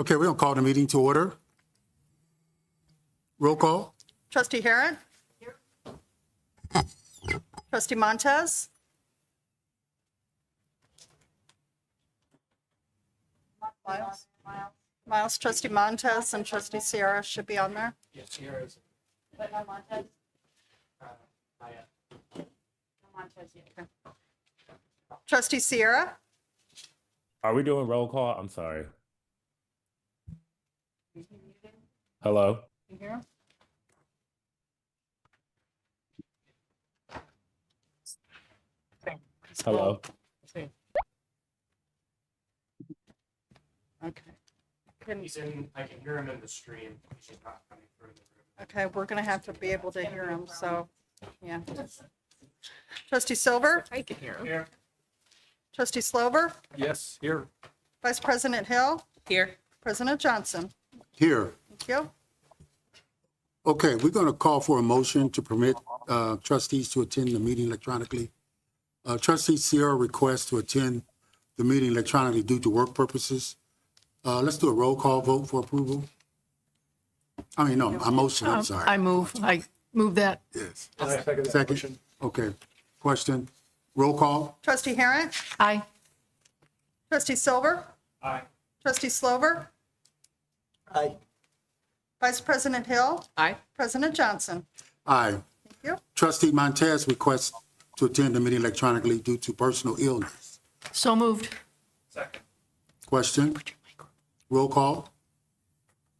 Okay, we're going to call the meeting to order. Roll call. Trustee Harrod? Here. Trustee Montez? Miles, Trustee Montez and Trustee Sierra should be on there. Yes, Sierra is. But no Montez? Not yet. No Montez yet. Okay. Trustee Sierra? Are we doing roll call? I'm sorry. Hello? You hear him? Hello? Okay. He's in, I can hear him in the stream. He's just not coming through the room. Okay, we're going to have to be able to hear him, so, yeah. Trustee Silver? I can hear him. Here. Trustee Slover? Yes, here. Vice President Hill? Here. President Johnson? Here. Thank you. Okay, we're going to call for a motion to permit trustees to attend the meeting electronically. Trustee Sierra requests to attend the meeting electronically due to work purposes. Let's do a roll call vote for approval. I mean, no, a motion, I'm sorry. I move that. Yes. Second. Second. Okay. Question. Roll call. Trustee Harrod? Aye. Trustee Silver? Aye. Trustee Slover? Aye. Vice President Hill? Aye. President Johnson? Aye. Thank you. Trustee Montez requests to attend the meeting electronically due to personal illness. So moved. Second. Question. Roll call.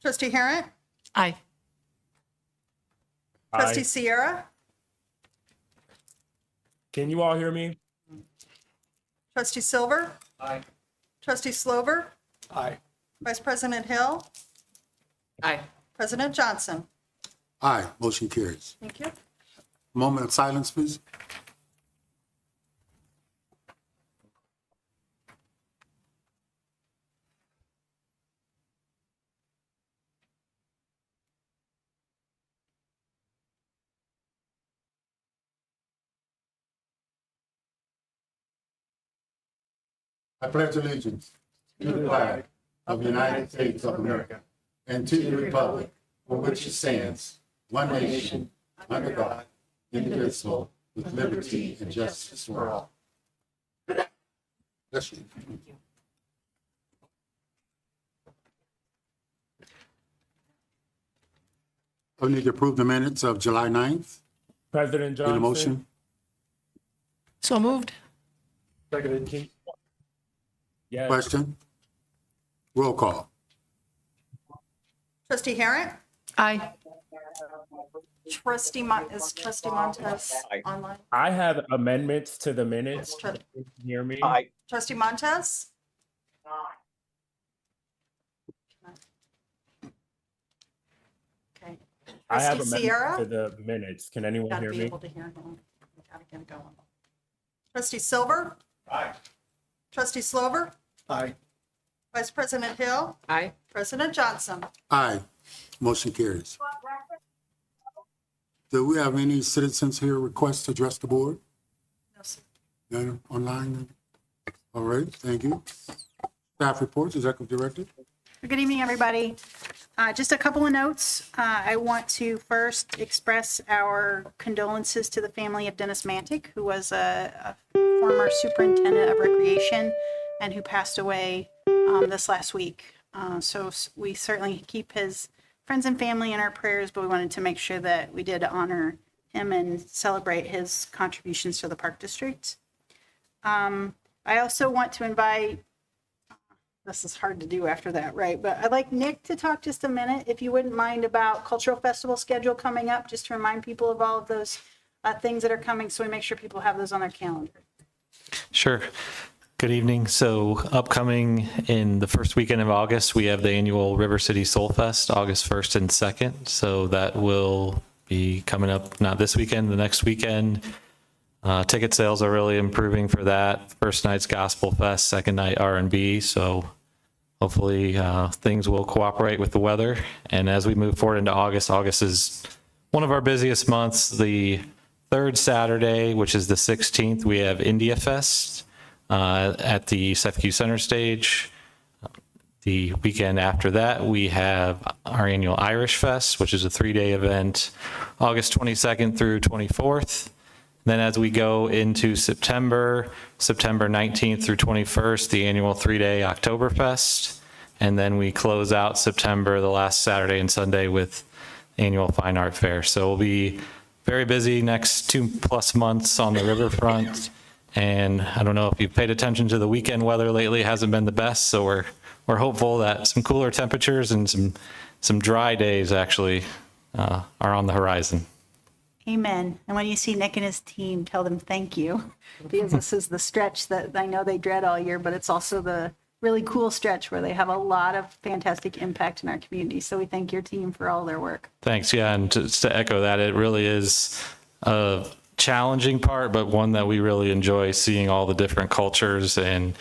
Trustee Harrod? Aye. Trustee Aye. Sierra? Can you all hear me? Trustee Silver? Aye. Trustee Slover? Aye. Vice President Hill? Aye. President Johnson? Aye. Motion carries. Thank you. Moment of silence, please. I pledge allegiance to the flag of the United States of America and to the republic for which it stands, one nation, under God, indivisible, with liberty and justice for all. Bless you. I need to approve the minutes of July 9th. President Need Johnson? a motion? So moved. Second. Yes. Question? Roll call. Trustee Harrod? Aye. Is Trustee Montez online? I have amendments to the minutes. Tru- Can you hear me? Trustee Montez? Okay. I have Trustee amendments Sierra? to the minutes. Can anyone Gotta hear be me? able to hear him. Gotta get it going. Trustee Silver? Aye. Trustee Slover? Aye. Vice President Hill? Aye. President Johnson? Aye. Motion carries. Do we have any citizens here request to address the board? No, sir. None online? All right, thank you. Staff reports, Executive Director. Good evening, everybody. Just a couple of notes. I want to first express our condolences to the family of Dennis Mantic, who was a former superintendent of recreation and who passed away this last week. So we certainly keep his friends and family in our prayers, but we wanted to make sure that we did honor him and celebrate his contributions to the Park District. I also want to invite, this is hard to do after that, right? But I'd like Nick to talk just a minute, if you wouldn't mind, about Cultural Festival schedule coming up, just to remind people of all of those things that are coming, so we make sure people have those on their calendar. Sure. Good evening. So upcoming in the first weekend of August, we have the annual River City Soul Fest, August 1st and 2nd. So that will be coming up not this weekend, the next weekend. Ticket sales are really improving for that. First night's Gospel Fest, second night R&B. So hopefully things will cooperate with the weather. And as we move forward into August, August is one of our busiest months. The third Saturday, which is the 16th, we have India Fest at the Seth Q Center stage. The weekend after that, we have our annual Irish Fest, which is a 3-day event, August 22nd through 24th. Then as we go into September 19th through 21st, the annual 3-day Oktoberfest. And then we close out September, the last Saturday and Sunday, with annual Fine Art Fair. So we'll be very busy next 2+ months on the riverfront. And I don't know if you've paid attention to the weekend weather lately, it hasn't been the best. So we're hopeful that some cooler temperatures and some dry days actually are on the horizon. Amen. And when you see Nick and his team, tell them thank you, because this is the stretch that I know they dread all year, but it's also the really cool stretch where they have a lot of fantastic impact in our community. So we thank your team for all their work. Thanks. Yeah. And just to echo that, it really is a challenging part, but one that we really enjoy, seeing all the different cultures and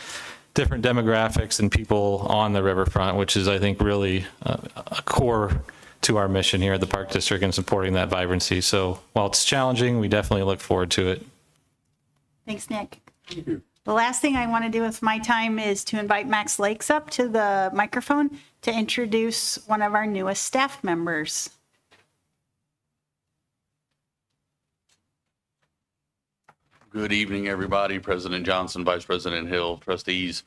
different demographics and people on the riverfront, which is, I think, really a core to our mission here at the Park District and supporting that vibrancy. So while it's challenging, we definitely look forward to it. Thanks, Nick. Thank you. The last thing I want to do with my time is to invite Max Lakes up to the microphone to introduce one of our newest staff members. Good evening, everybody. President Johnson, Vice President Hill, trustees.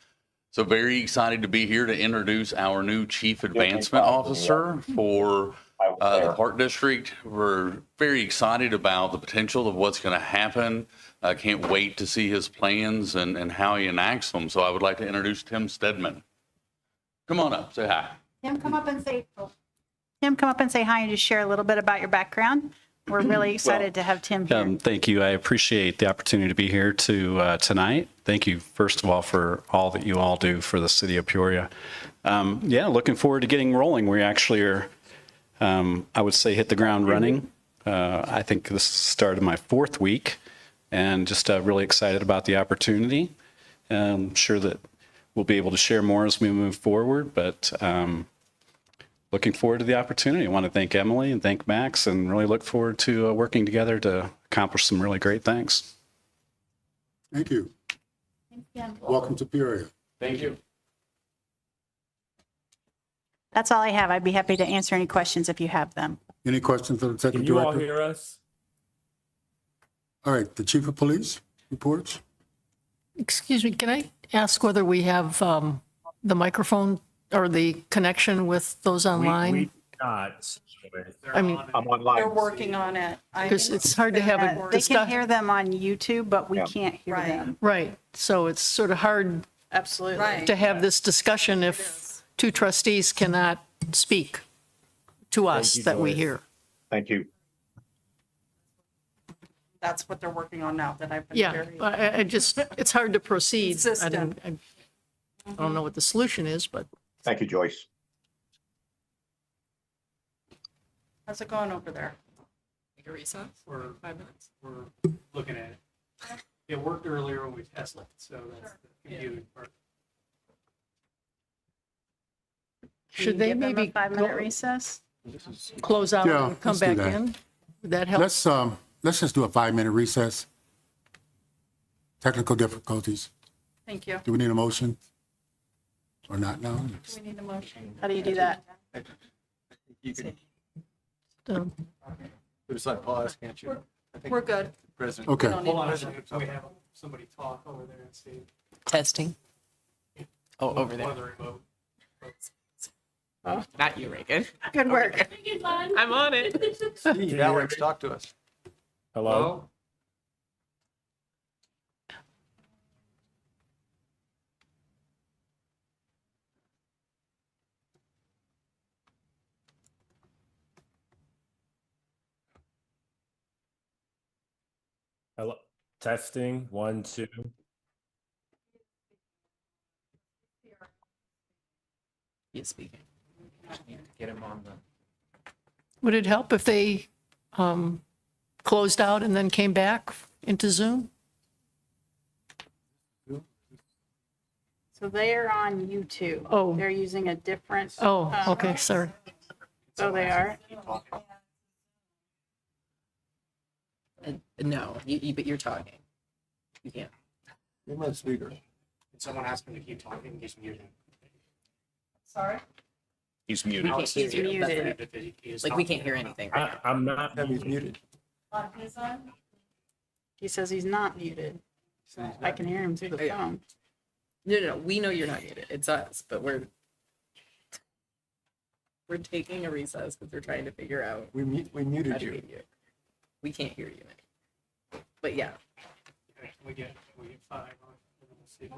So very excited to be here to introduce our new Chief Advancement Officer for the Park District. We're very excited about the potential of what's going to happen. I can't wait to see his plans and how he enacts them. So I would like to introduce Tim Stedman. Come on up, say hi. Tim, come up and say hi and just share a little bit about your background. We're really excited to have Tim here. Thank you. I appreciate the opportunity to be here tonight. Thank you, first of all, for all that you all do for the city of Peoria. Looking forward to getting rolling. We actually are, I would say, hit the ground running. I think this is the start of my 4th week, and just really excited about the opportunity. I'm sure that we'll be able to share more as we move forward, but looking forward to the opportunity. I want to thank Emily and thank Max, and really look forward to working together to accomplish some really great things. Thank you. Welcome to Peoria. Thank you. That's all I have. I'd be happy to answer any questions if you have them. Any questions for the Can executive you all director? hear us? All right, the chief of police reports. Excuse me, can I ask whether we have the microphone or the connection with those online? We not. I mean, They're working on it. because it's hard to have a They can discussion. hear them on YouTube, but we can't hear Right. them. Right, so it's sort of hard Absolutely. Right. to have this discussion if 2 trustees cannot speak to us you, that we Joyce. hear. Thank you. That's what they're working on now that I've been Yeah, very. I just, it's hard to proceed. Consistent. I don't know what the solution is, but Thank you, Joyce. How's it going over there? Take a recess for 5 minutes. We're looking at it. It worked earlier when we tested it, so that's the computing part. should they Give them maybe a 5-minute recess? close out Yeah, and come let's do back that. in? Would that help? Let's just do a 5-minute recess. Technical difficulties. Thank you. Do we need a motion? Or not now? Do we need a motion? How do you do that? You can Um, put aside pause, can't you? We're good. President. Okay. Don't need a Hold on, motion. so we have somebody talk over there and see. Testing. Oh, over One there. of the remote. Not you, Reagan. Good work. I'm on it. Steve, Alex, talk to us. Hello? Hello? Testing, 1, 2. He's speaking. Get him on the. Would it help if they closed out and then came back into Zoom? So they are on YouTube. Oh. They're using a different. Oh, okay, sorry. So they are. No, but you're talking. You can't. Give him a speaker. Did someone ask him to keep talking? He's muted. Sorry? He's We muted. can't hear He's you. That's muted. it. He is Like, we talking. can't hear anything right now. I'm not. He's muted. On his end? He says he's not muted. I can hear him through the Yeah. phone. No. We know you're not muted. It's us, but we're taking a recess because we're trying to figure out We how muted to you. mute you. We can't hear you. But yeah, Okay, we get 5 on, and then we'll see.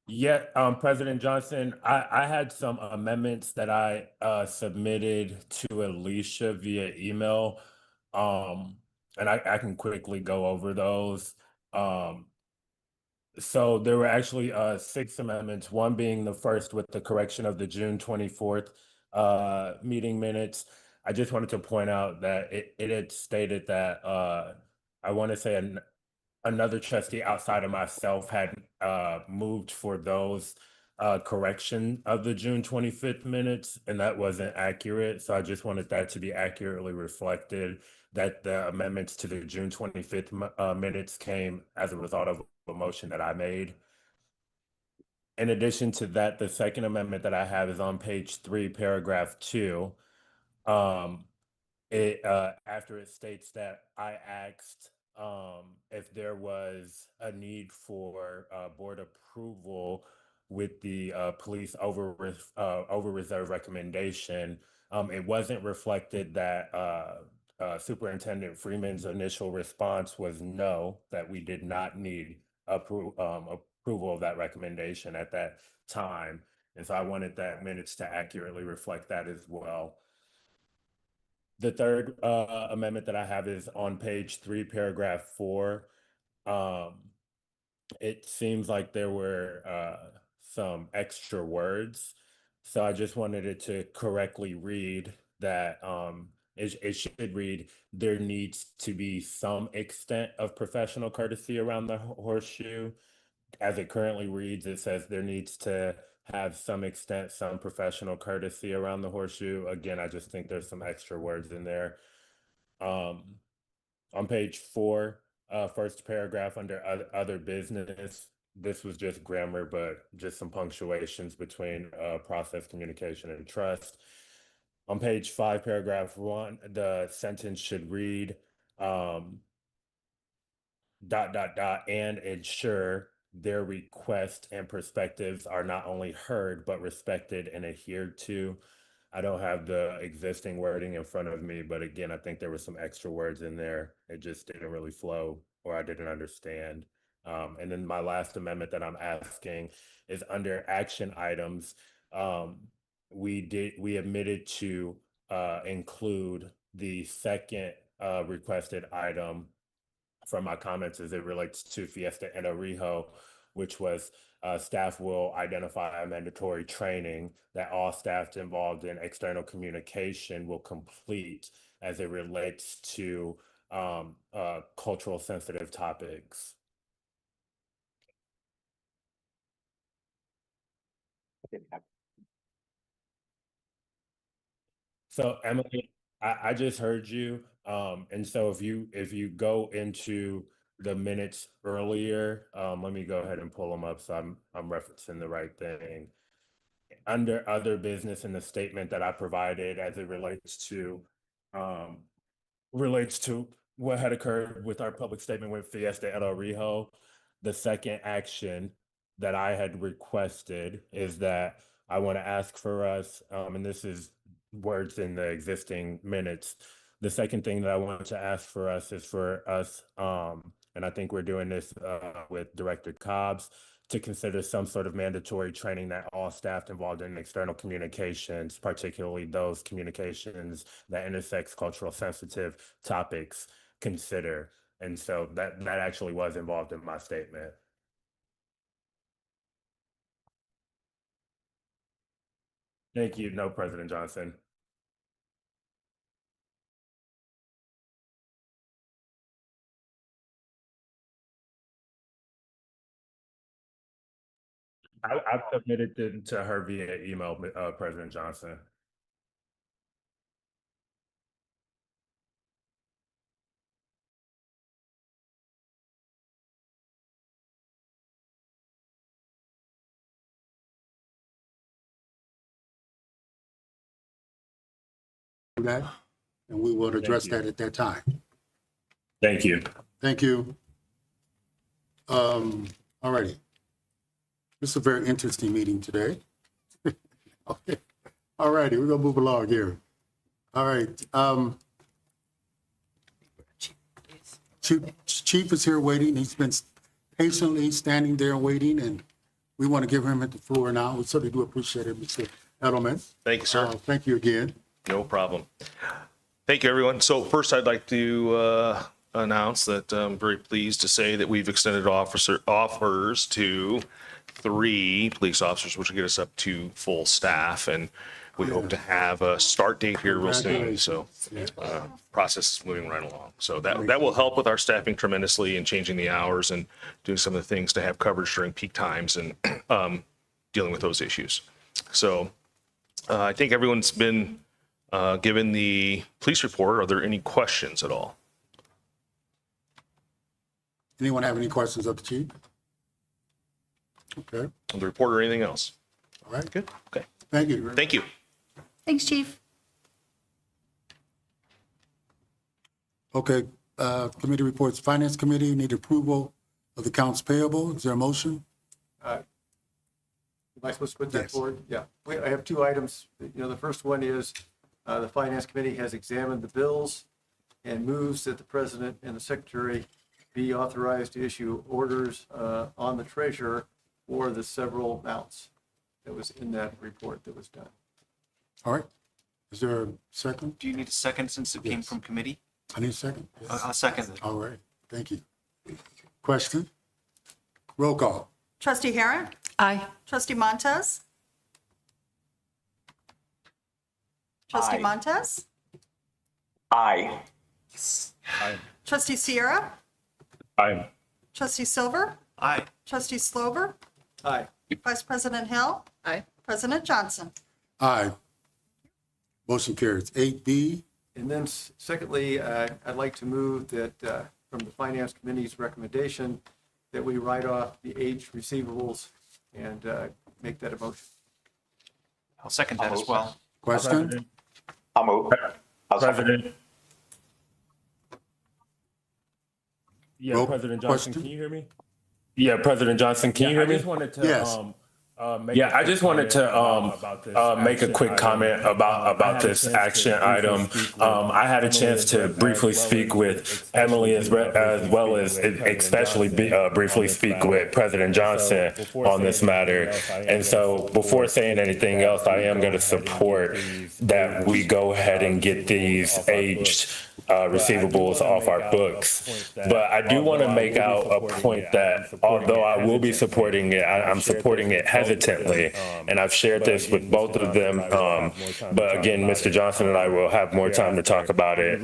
Yeah, President Johnson, I had some amendments that I submitted to Alicia via email. Um, and I can quickly go over those. Um, so there were actually 6 amendments, one being the first with the correction of the June 24th meeting minutes. I just wanted to point out that it had stated that I want to say another trustee outside of myself had moved for those correction of the June 25th minutes, and that wasn't accurate. So I just wanted that to be accurately reflected, that the amendments to the June 25th minutes came as a result of a motion that I made. In addition to that, the second amendment that I have is on page 3, paragraph 2. Um, after it states that I asked if there was a need for board approval with the police over reserve recommendation. It wasn't reflected that Superintendent Freeman's initial response was no, that we did not need approval of that recommendation at that time. And so I wanted that minutes to accurately reflect that as well. The third amendment that I have is on page 3, paragraph 4. Um, it seems like there were some extra words. So I just wanted it to correctly read that it should read, there needs to be some extent of professional courtesy around the horseshoe. As it currently reads, it says there needs to have some extent, some professional courtesy around the horseshoe. Again, I just think there's some extra words in there. Um, on page 4, first paragraph under other business. This was just grammar, but just some punctuations between process, communication, and trust. On page 5, paragraph 1, the sentence should read, and ensure their requests and perspectives are not only heard, but respected and adhered to. I don't have the existing wording in front of me, but again, I think there were some extra words in there. It just didn't really flow, or I didn't understand. And then my last amendment that I'm asking is under action items. We admitted to include the second requested item from my comments as it relates to Fiesta and Orijo, which was staff will identify a mandatory training that all staff involved in external communication will complete as it relates to cultural sensitive topics. So Emily, I just heard you. And so if you go into the minutes earlier, let me go ahead and pull them up so I'm referencing the right thing. Under other business in the statement that I provided as it um relates to what had occurred with our public statement with Fiesta El Rijo. The second action that I had requested is that I want to ask for us, and this is words in the existing minutes. The second thing that I want to ask for us is for us, and I think we're doing this with Director Cobbs, to consider some sort of mandatory training that all staff involved in external communications, particularly those communications that intersects cultural sensitive topics, consider. And so that actually was involved in my statement. Thank you. No, President Johnson. I've submitted it to her via email, President Johnson. That, and we will address you. that at that time. Thank you. Thank you. All righty. This is a very interesting meeting today. Okay. All righty, we're gonna move along here. All right. Chief is here waiting. He's been patiently standing there waiting, and we want to give him the floor now. We certainly do appreciate it, Mr. Edelman. Thank you, sir. Thank you again. No problem. Thank you, everyone. So first, I'd like to announce that I'm very pleased to say that we've extended offers to 3 police officers, which will get us up to full staff. And we hope to have a start date here real soon. So process is moving right along. So that will help with our staffing tremendously and changing the hours and doing some of the things to have coverage during peak times and dealing with those issues. So I think everyone's been given the police report. Are there any questions at all? Anyone have any questions of the chief? Okay, On the report or anything else? all right. Good. Okay. Thank you. Thank you. Thanks, Chief. Okay, committee reports. Finance Committee need approval of the accounts payable. Is there a motion? Am I supposed to put that Yes. forward? Yeah. I have 2 items. The first one is the Finance Committee has examined the bills and moves that the President and the Secretary be authorized to issue orders on the treasurer for the several amounts that was in that report that was done. All right. Is there a second? Do you need a second since it came Yes. from committee? I need a second. I'll second it. All right, thank you. Question? Roll call. Trustee Harrod? Aye. Trustee Montez? Trustee Aye. Montez? Aye. Trustee Sierra? Aye. Trustee Silver? Aye. Trustee Slover? Aye. Vice President Hill? Aye. President Johnson? Aye. Motion carries. 8B, And then secondly, I'd like to move that from the Finance Committee's recommendation that we write off the aged receivables and make that a motion. I'll second that as well. Question? I'll move. I'll second. President. Yeah, Roll- President Johnson, question? can you hear me? Yeah, President Johnson, can you hear me? I just wanted to, Yes. I just wanted to make a quick comment about this action item. I had a chance to briefly speak with Emily as well as especially briefly speak with President Johnson on this matter. And so before saying anything else, I am going to support that we go ahead and get these aged receivables off our books. But I do want to make out a point that although I will be supporting it, I'm supporting it hesitantly. And I've shared this with both of them. But again, Mr. Johnson and I will have more time to talk about it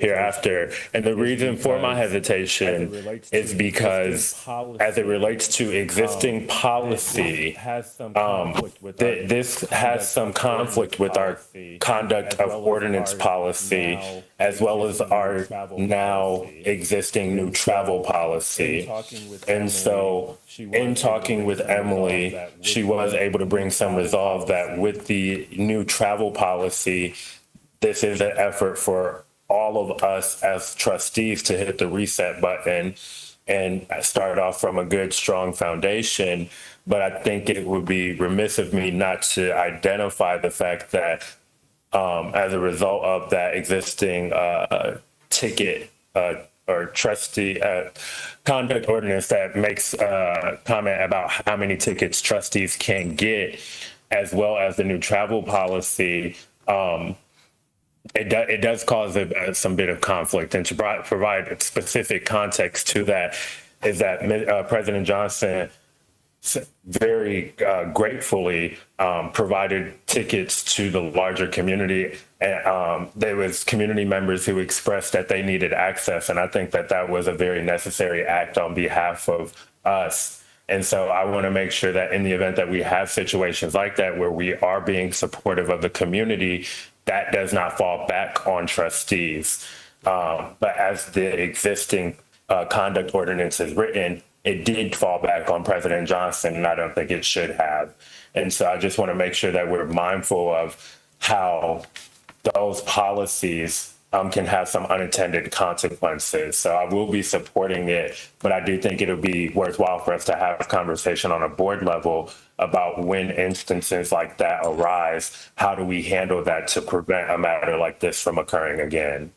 hereafter. And the reason for my hesitation is because as it relates to existing policy, this has some conflict with our conduct of ordinance policy, as well as our now existing new travel policy. And so in talking with Emily, she was able to bring some resolve that with the new travel policy, this is an effort for all of us as trustees to hit the reset button and start off from a good, strong foundation. But I think it would be remiss of me not to identify the fact that as a result of that existing ticket or trustee conduct ordinance that makes comment about how many tickets trustees can get, as well as the new travel policy, it does cause some bit of conflict. And to provide specific context to that is that President Johnson very gratefully provided tickets to the larger community. And there was community members who expressed that they needed access. And I think that that was a very necessary act on behalf of us. And so I want to make sure that in the event that we have situations like that, where we are being supportive of the community, that does not fall back on trustees. But as the existing conduct ordinance is written, it did fall back on President Johnson, and I don't think it should have. And so I just want to make sure that we're mindful of how those policies can have some unintended consequences. So I will be supporting it, but I do think it'll be worthwhile for us to have a conversation on a board level about when instances like that arise, how do we handle that to prevent a matter like this from occurring again?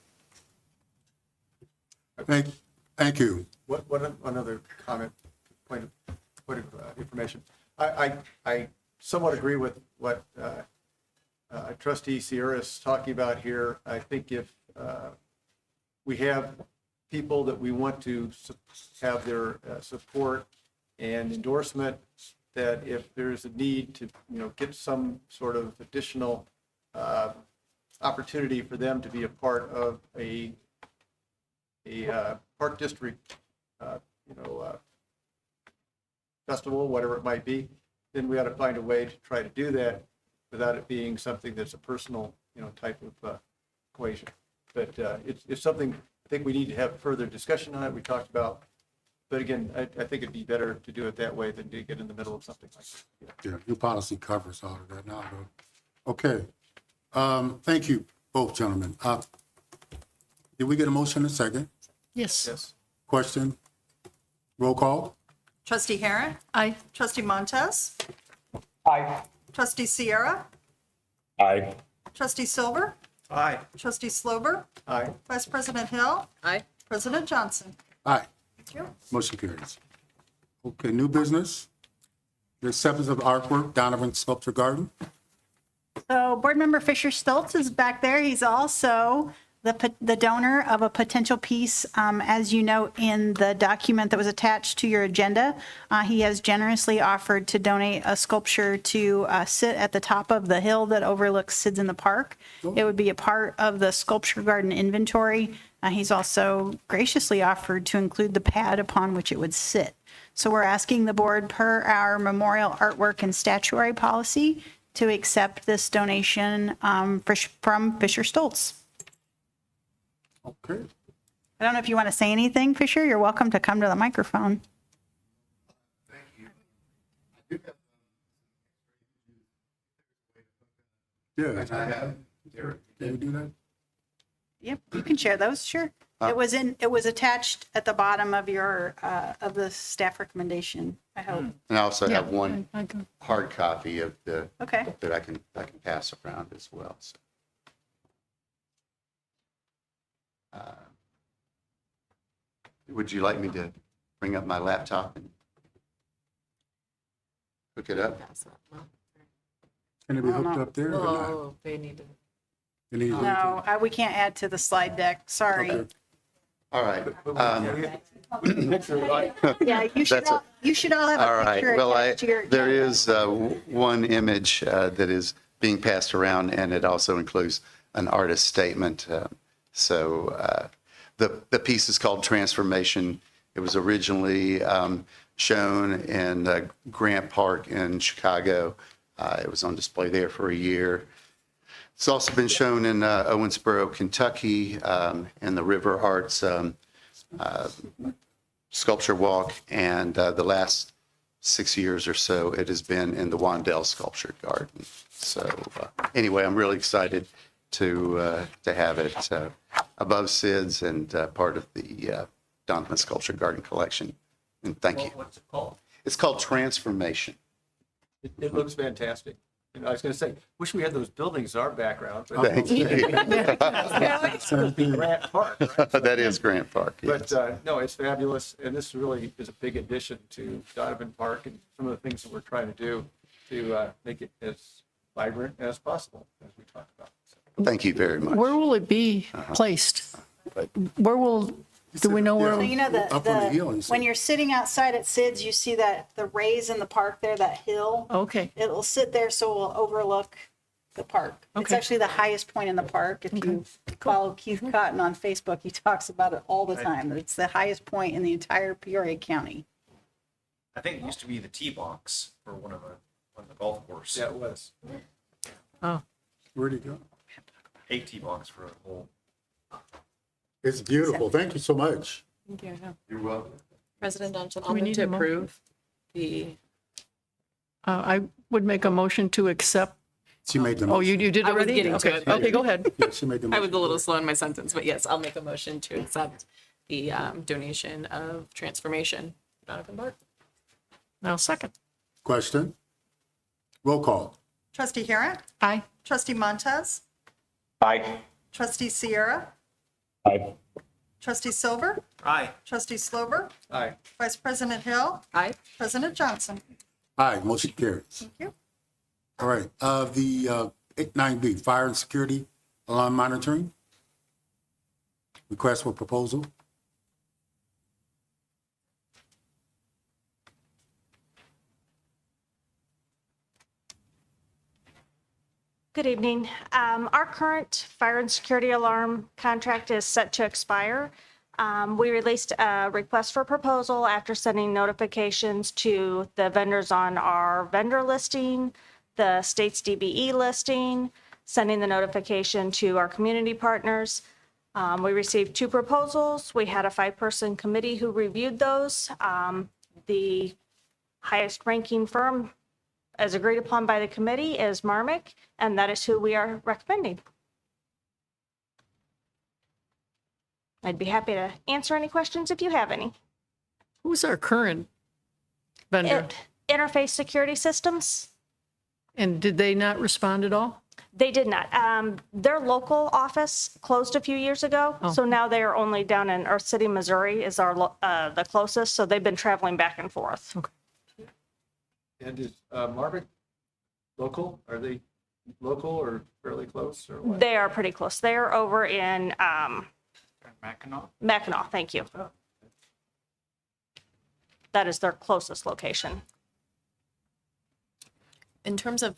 Thank you. One other comment, point of information. I somewhat agree with what Trustee Sierra is talking about here. I think if we have people that we want to have their support and endorsement, that if there's a need to, get some sort of additional opportunity for them to be a part of a park district, festival, whatever it might be, then we ought to find a way to try to do that without it being something that's a personal, type of equation. But it's something I think we need to have further discussion on it. We talked about, but again, I think it'd be better to do it that way than to get in the middle of something like that. Yeah, your policy covers all of that now, though. Okay. Thank you, both gentlemen. Did we get a motion in a second? Yes. Yes. Question? Roll call? Trustee Harrod? Aye. Trustee Montez? Aye. Trustee Sierra? Aye. Trustee Silver? Aye. Trustee Slover? Aye. Vice President Hill? Aye. President Johnson? Aye. Thank you. Motion carries. Okay, new business. The acceptance of artwork, Donovan Sculpture Garden. So Board Member Fisher Stoltz is back there. He's also the donor of a potential piece, as you know, in the document that was attached to your agenda. He has generously offered to donate a sculpture to sit at the top of the hill that overlooks Sid's in the Park. It would be a part of the sculpture garden inventory. He's also graciously offered to include the pad upon which it would sit. So we're asking the board, per our memorial artwork and statuary policy, to accept this donation from Fisher Stoltz. Okay. I don't know if you want to say anything, Fisher. You're welcome to come to the microphone. Yeah. Can we do that? Yep, you can share those, sure. It was attached at the bottom of your, of the staff recommendation, I hope. And I also Yeah, have one I can- hard copy of the, Okay. that I can pass around as well. So, would you like me to bring up my laptop and hook it up? Can it be hooked up there or not? Oh, they need to. It needs- No, we can't add to the slide deck, sorry. Okay. All right. Picture, right? Yeah, you should all have All a right. picture Well, attached to your. there is one image that is being passed around, and it also includes an artist statement. So the piece is called Transformation. It was originally shown in Grant Park in Chicago. It was on display there for a year. It's also been shown in Owensboro, Kentucky, in the River Arts Sculpture Walk, and the last 6 years or so, it has been in the Wandell Sculpture Garden. So anyway, I'm really excited to have it above SIDS and part of the Donovan Sculpture Garden collection. And thank you. What's it called? It's called Transformation. It looks fantastic. You know, I was going to say, wish we had those buildings as our background. But Thank you. Grant Park, right? That is Grant Park. Yes. But no, it's fabulous, and this really is a big addition to Donovan Park and some of the things that we're trying to do to make it as vibrant as possible, as we talked about. So, Thank you very much. Where will it be placed? Where will, do we know So where? you know Up on the hill, you see. when you're sitting outside at SIDS, you see that the rays in the park there, that hill. Okay, It'll sit there so it will overlook the park. It's Okay. actually the highest point in the park. If you follow Keith Cotton on Facebook, he talks about it all the time. It's the highest point in the entire Peoria County. I think it used to be the tee box for one of the golf course. yeah, it was. Where'd he go? 8 tee box for a whole. It's beautiful. Thank you so much. Thank you. You're welcome. President Johnson, Do I'll we move need to a motion? approve the, I would make a motion to accept. She made the Oh, motion. you did I was already? getting to Okay, it, but- okay, go ahead. Yeah, she made the I motion. was a little slow in my sentence, but yes, I'll make a motion to accept the donation of Transformation Donovan Park. Now, second. Question? Roll call. Trustee Harrod? Aye. Trustee Montez? Aye. Trustee Sierra? Aye. Trustee Silver? Aye. Trustee Slover? Aye. Vice President Hill? Aye. President Johnson? Aye, motion carries. Thank you. All right, the 9B, Fire and Security Alarm Monitoring. Request for proposal. Good evening. Our current fire and security alarm contract is set to expire. We released a request for proposal after sending notifications to the vendors on our vendor listing, the state's DBE listing, sending the notification to our community partners. We received 2 proposals. We had a 5-person committee who reviewed those. The highest ranking firm as agreed upon by the committee is Marmick, and that is who we are recommending. I'd be happy to answer any questions if you have any. Who's our current vendor? Interface Security Systems, And did they not respond at all? they did not. Their local office closed a few years ago, so now they are only down in Earth City, Missouri is our the closest, so they've been traveling back and forth. Okay. And is Marvick local? Are they local or fairly close or what? They are pretty close. They are over in Mackinac? Mackinac, thank you. That is their closest location. In terms of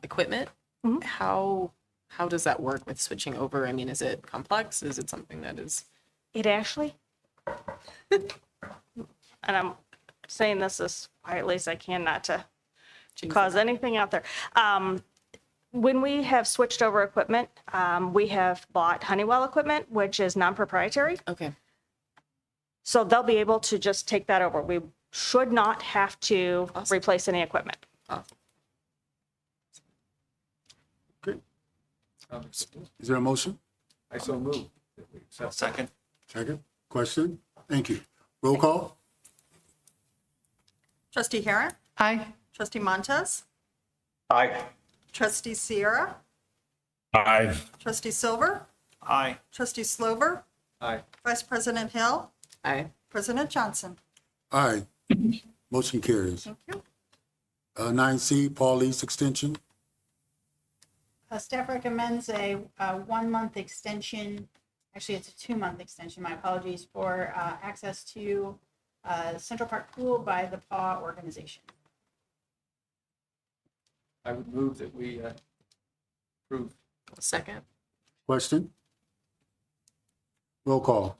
equipment, Mhm. how does that work with switching over? I mean, is it complex? Is it something that is? It actually, and I'm saying this as quietly as I can not to cause anything out there. when we have switched over equipment, we have bought Honeywell equipment, which is non-proprietary. Okay. So they'll be able to just take that over. We should not have to replace any equipment. Is there a motion? I so move. that we accept. Second. Second. Question? Thank you. Roll call? Trustee Harris, Aye. trustee Montez, Aye. trustee Sierra, Aye. trustee Silver, Aye. trustee Slover, Aye. vice president Hill, Aye. president Johnson. Aye. Motion carries. Thank you. 9C, Paul East Extension. Staff recommends a 1-month extension, actually it's a 2-month extension, my apologies, for access to Central Park Pool by the PAW organization. I would move that we approve. Second. Question? Roll call?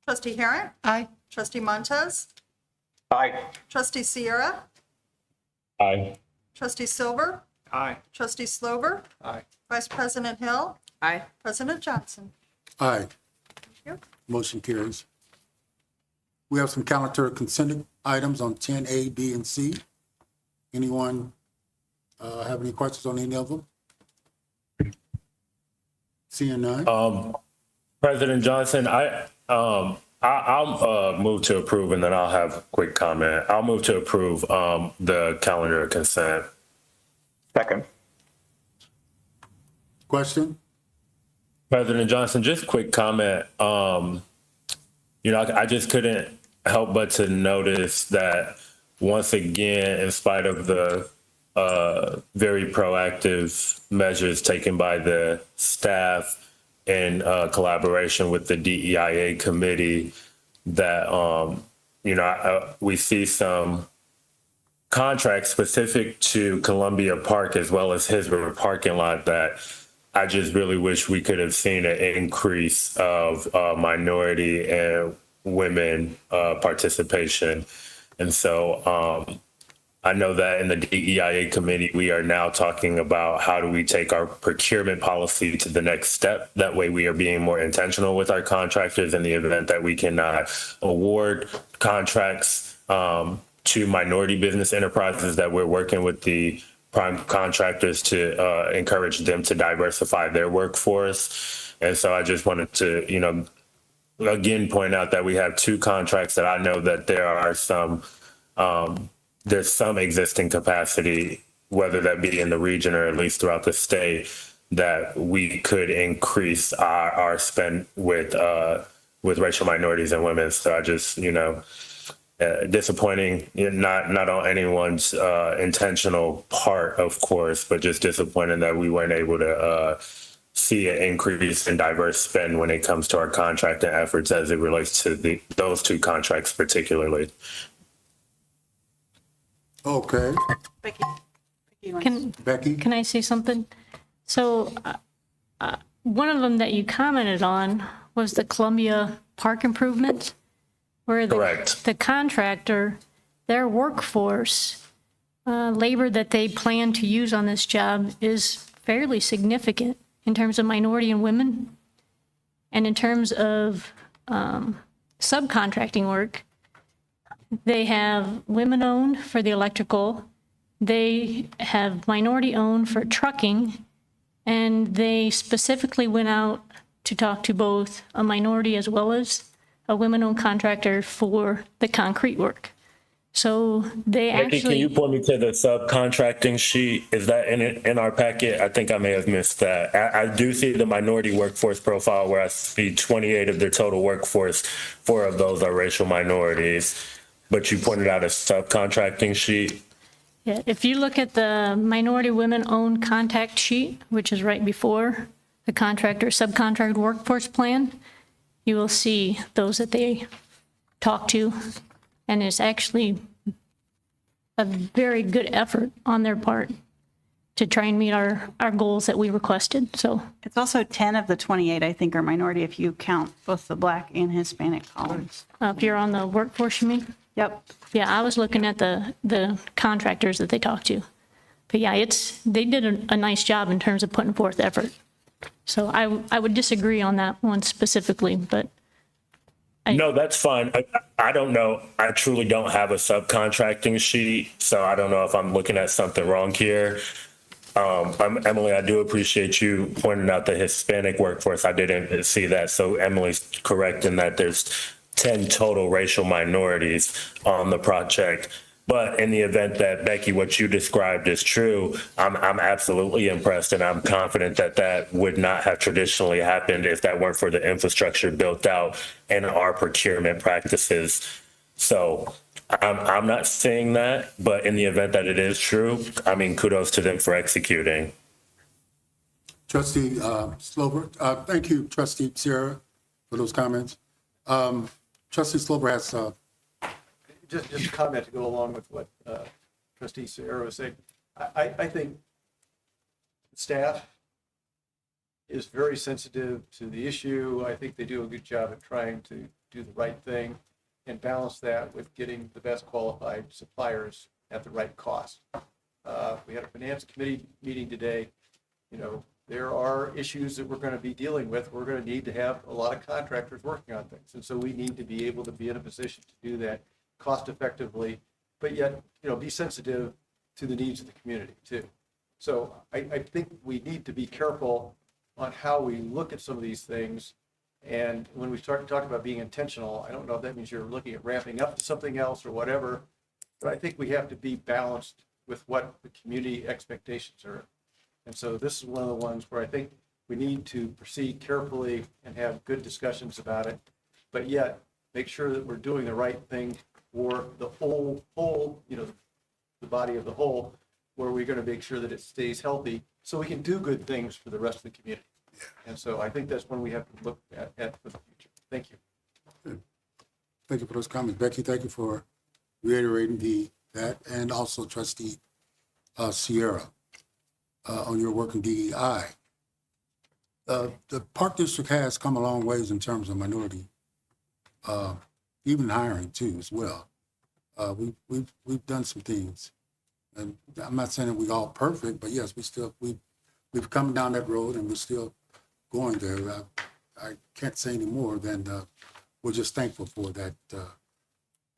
Trustee Harris, Aye. trustee Montez, Aye. trustee Sierra, Aye. trustee Silver, Aye. trustee Slover, Aye. vice president Hill, Aye. president Johnson. Aye. you. Motion carries. We have some calendar consent items on 10A, B, and C. Anyone have any questions on any of them? Seeing none? President Johnson, I'll move to approve, and then I'll have a quick comment. I'll move to approve the calendar of consent. Second. Question? President Johnson, just quick comment. I just couldn't help but to notice that once again, in spite of the very proactive measures taken by the staff in collaboration with the DEIA committee, that we see some contracts specific to Columbia Park as well as his river parking lot that I just really wish we could have seen an increase of minority and women participation. And so I know that in the DEIA committee, we are now talking about how do we take our procurement policy to the next step. That way we are being more intentional with our contractors in the event that we cannot award contracts to minority business enterprises, that we're working with the prime contractors to encourage them to diversify their workforce. And so I just wanted to, again, point out that we have 2 contracts that I know that there are some, there's some existing capacity, whether that be in the region or at least throughout the state, that we could increase our spend with racial minorities and women. So I just, disappointing, not on anyone's intentional part, of course, but just disappointing that we weren't able to see an increase in diverse spend when it comes to our contracting efforts as it relates to those 2 contracts particularly. Okay. Becky. Becky? Can I say something? So one of them that you commented on was the Columbia Park improvements, where the contractor, their workforce, labor that they plan to use on this job is fairly significant in terms of minority and women. And in terms of subcontracting work, they have women-owned for the electrical, they have minority-owned for trucking, and they specifically went out to talk to both a minority as well as a women-owned contractor for the concrete work. So they Becky, can you point me to the subcontracting sheet? Is that in our packet? I think I may have missed that. I do see the minority workforce profile where I see 28 of their total workforce, 4 of those are racial minorities. But you pointed out a subcontracting sheet. Yeah, if you look at the minority women-owned contact sheet, which is right before the contractor subcontract workforce plan, you will see those that they talk to. And it's actually a very good effort on their part to try and meet our goals that we requested. So It's also 10 of the 28, I think, are minority if you count both the Black and Hispanic columns. if you're on the workforce, you mean? Yep. Yeah, I was looking at the contractors that they talk to. But yeah, they did a nice job in terms of putting forth effort. So I would disagree on that one specifically, but No, that's fine. I don't know. I truly don't have a subcontracting sheet, so I don't know if I'm looking at something wrong here. Emily, I do appreciate you pointing out the Hispanic workforce. I didn't see that. So Emily's correct in that there's 10 total racial minorities on the project. But in the event that, Becky, what you described is true, I'm absolutely impressed, and I'm confident that that would not have traditionally happened if that weren't for the infrastructure built out and our procurement practices. So I'm not saying that, but in the event that it is true, I mean, kudos to them for executing. Trustee Slover, thank you, Trustee Sierra, for those comments. Trustee Slover has Just a comment to go along with what Trustee Sierra was saying. I think staff is very sensitive to the issue. I think they do a good job at trying to do the right thing and balance that with getting the best qualified suppliers at the right cost. We had a finance committee meeting today. You know, there are issues that we're going to be dealing with. We're going to need to have a lot of contractors working on things. And so we need to be able to be in a position to do that cost effectively, but yet, you know, be sensitive to the needs of the community too. So I think we need to be careful on how we look at some of these things. And when we start to talk about being intentional, I don't know if that means you're looking at ramping up to something else or whatever, but I think we have to be balanced with what the community expectations are. And so this is one of the ones where I think we need to proceed carefully and have good discussions about it, but yet make sure that we're doing the right thing for the whole, you know, the body of the whole, where we're going to make sure that it stays healthy so we can do good things for the rest of the community. And so I think that's one we have to look at for the future. Thank you. Thank you for those comments. Becky, thank you for reiterating that, and also Trustee Sierra on your work in DEI. The Park District has come a long ways in terms of minority, even hiring too as well. We've done some things, and I'm not saying that we're all perfect, but yes, we've come down that road and we're still going there. I can't say any more than we're just thankful for that.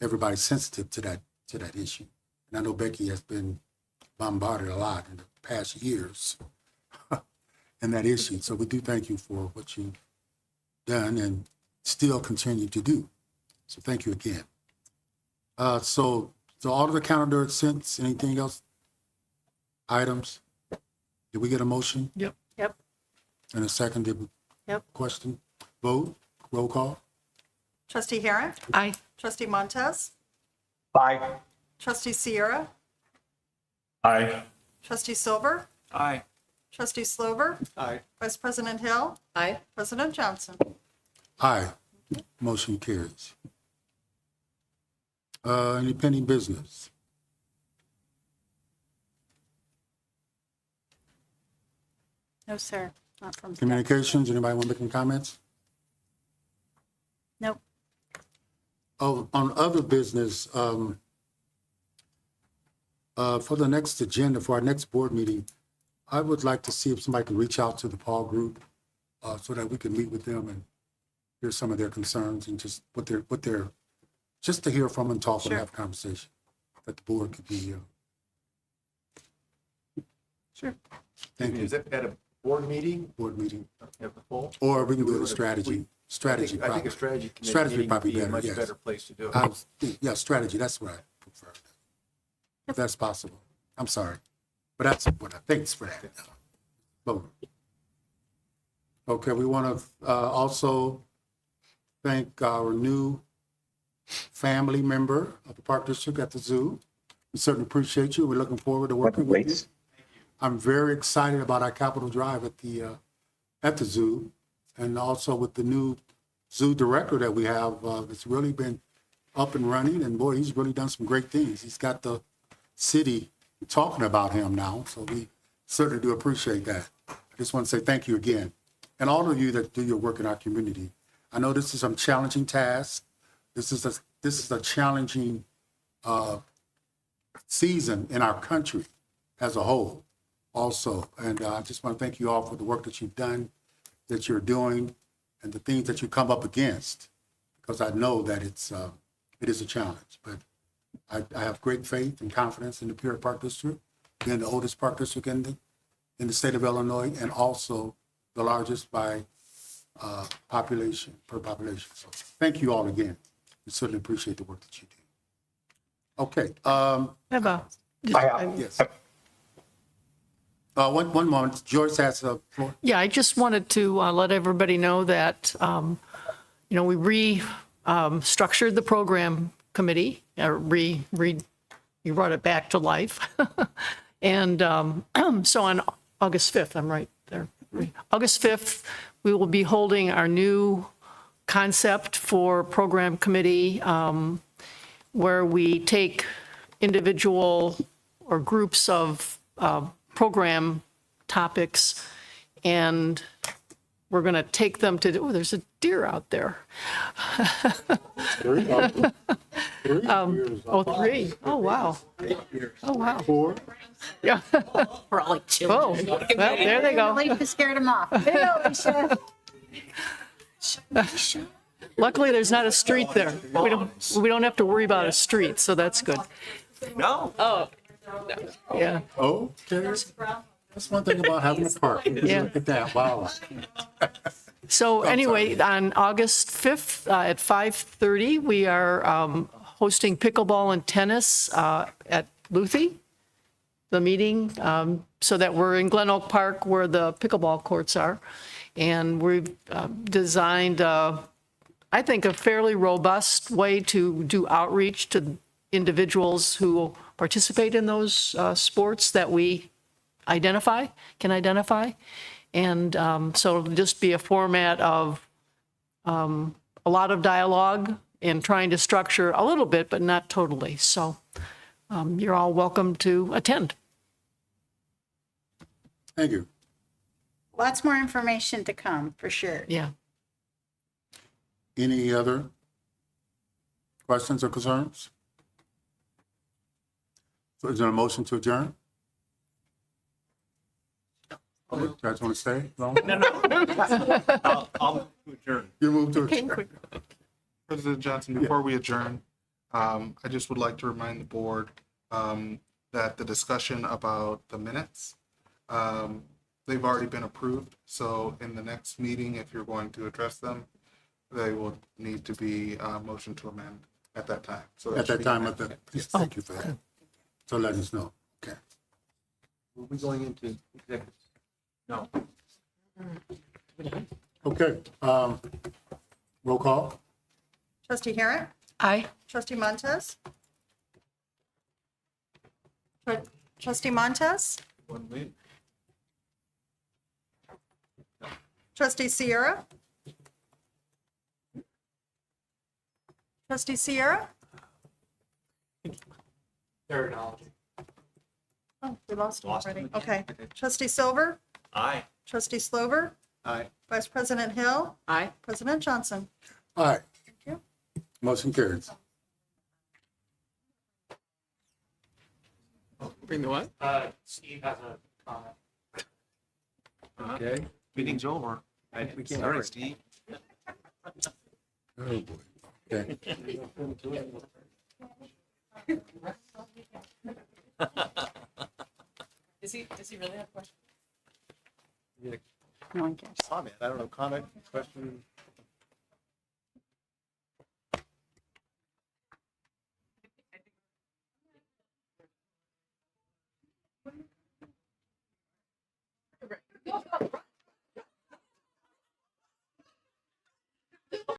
Everybody's sensitive to that issue, and I know Becky has been bombarded a lot in the past years in that issue. So we do thank you for what you've done and still continue to do. So thank you again. So all of the calendar since anything else? Items? Did we get a motion? Yep. Yep. And a second? Yep. Question? Vote? Roll call? Trustee Harron? Aye. Trustee Montez? Aye. Trustee Sierra? Aye. Trustee Silver? Aye. Trustee Slover? Aye. Vice President Hill? Aye. President Johnson? Aye. Motion carries. Any pending business? No, sir, not from staff. Communications, anybody want to make any comments? Nope. Oh, on other business, for the next agenda, for our next board meeting, I would like to see if somebody can reach out to the Paul group so that we can meet with them and hear some of their concerns and just what they're, just to hear from them, talk and have a conversation that the board could be. Sure. Thank you. Is that at a board meeting? Board meeting. At the full? Or we can do it a strategy. Strategy. I think a strategy committee Strategy meeting would probably be a better, much yes. better place to do it. Yeah, strategy, that's what I prefer. If that's possible. I'm sorry. But that's what I think is for that. Vote. Okay, we want to also thank our new family member of the Park District at the zoo. We certainly appreciate you. We're looking forward to working with you. I'm very excited about our Capitol Drive at the zoo, and also with the new zoo director that we have. It's really been up and running, and boy, he's really done some great things. He's got the city talking about him now, so we certainly do appreciate that. I just want to say thank you again. And all of you that do your work in our community. I know this is some challenging task. This is a challenging season in our country. as a whole also. And I just want to thank you all for the work that you've done, that you're doing, and the things that you come up against, because I know that it is a challenge. But I have great faith and confidence in the Peoria Park District, being the oldest park district in the state of Illinois, and also the largest by population, per population. So thank you all again. We certainly appreciate the work that you do. Okay. Yes. One moment. Joyce has the floor. Yeah, I just wanted to let everybody know that, we structured the program committee, you brought it back to life. And so on August 5th, I'm right there, August 5th, we will be holding our new concept for program committee, where we take individual or groups of program topics, and we're going to take them to, oh, there's a deer out there. Three. Oh, wow. Oh, wow. 4. Yeah. We're all like Oh, children. well, there they go. Relief to scared him off. Luckily, there's not a street there. We don't have to worry about a street, so that's good. No. Oh, Yeah. Oh, okay. That's one thing about having a park. Yeah. Look at that. Wow. So anyway, on August 5th at 5:30, we are hosting pickleball and tennis at Luthi, the meeting, so that we're in Glen Oak Park where the pickleball courts are. And we've designed, I think, a fairly robust way to do outreach to individuals who participate in those sports that we can identify. And so it'll just be a format of a lot of dialogue and trying to structure a little bit, but not totally. So you're all welcome to attend. Thank you. Lots more information to come, for sure. Yeah. Any other questions or concerns? So is there a motion to adjourn? You guys want to stay? No. I'll move to adjourn. You move to adjourn. President Johnson, before we adjourn, I just would like to remind the board that the discussion about the minutes, they've already been approved. So in the next meeting, if you're going to address them, they will need to be a motion to amend at that time. So At that should be time, amended. yes, thank you for that. So let us know. Okay. We'll be going into executive. No. Okay. Roll call. Trustee Harrod? Aye. Trustee Montez? Trustee Montez? Trustee Sierra? Trustee Sierra? Terminology. Oh, we lost him already. Okay. Trustee Silver? Aye. Trustee Slover? Aye. Vice President Hill? aye. President Johnson? All right. Thank you. Motion carries. Bring the what? Steve has a comment. Okay. Meeting's over. We can't Sorry, hurry. Steve. Oh, boy. Okay. Does he really have a question? Comment, I don't know, comment, question?